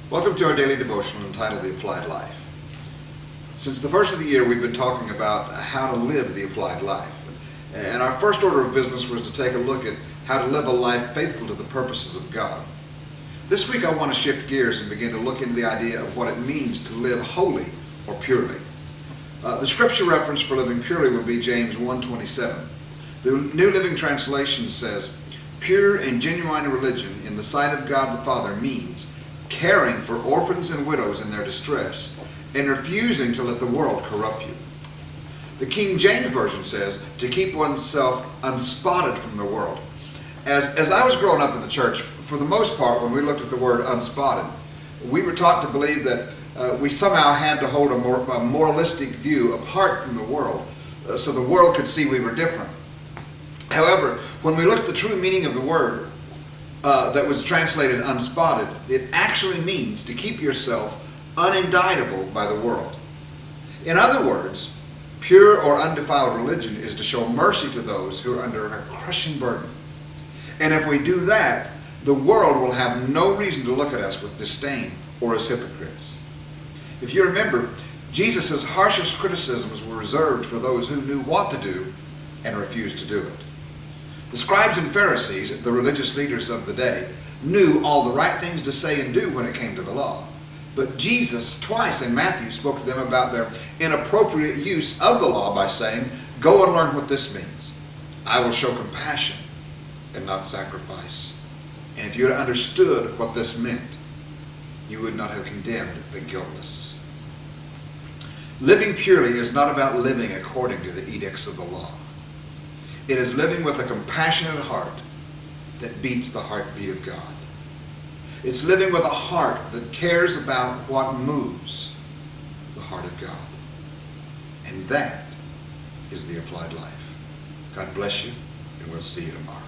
Welcome to our daily devotional entitled The Applied Life. Since the first of the year, we've been talking about how to live the applied life. And our first order of business was to take a look at how to live a life faithful to the purposes of God. This week I want to shift gears and begin to look into the idea of what it means to live holy or purely. The scripture reference for living purely would be James 1:27. The New Living Translation says, "Pure and genuine religion in the sight of God the Father means caring for orphans and widows in their distress and refusing to let the world corrupt you." The King James Version says to keep oneself unspotted from the world. As I was growing up in the church, for the most part, when we looked at the word unspotted, we were taught to believe that we somehow had to hold a moralistic view apart from the world so the world could see we were different. However, when we look at the true meaning of the word that was translated unspotted, it actually means to keep yourself unindictable by the world. In other words, pure or undefiled religion is to show mercy to those who are under a crushing burden. And if we do that, the world will have no reason to look at us with disdain or as hypocrites. If you remember, Jesus' harshest criticisms were reserved for those who knew what to do and refused to do it. The scribes and Pharisees, the religious leaders of the day, knew all the right things to say and do when it came to the law. But Jesus, twice in Matthew, spoke to them about their inappropriate use of the law by saying, "Go and learn what this means. I will show compassion and not sacrifice." And if you had understood what this meant, you would not have condemned the guiltless. Living purely is not about living according to the edicts of the law. It is living with a compassionate heart that beats the heartbeat of God. It's living with a heart that cares about what moves the heart of God. And that is the applied life. God bless you, and we'll see you tomorrow.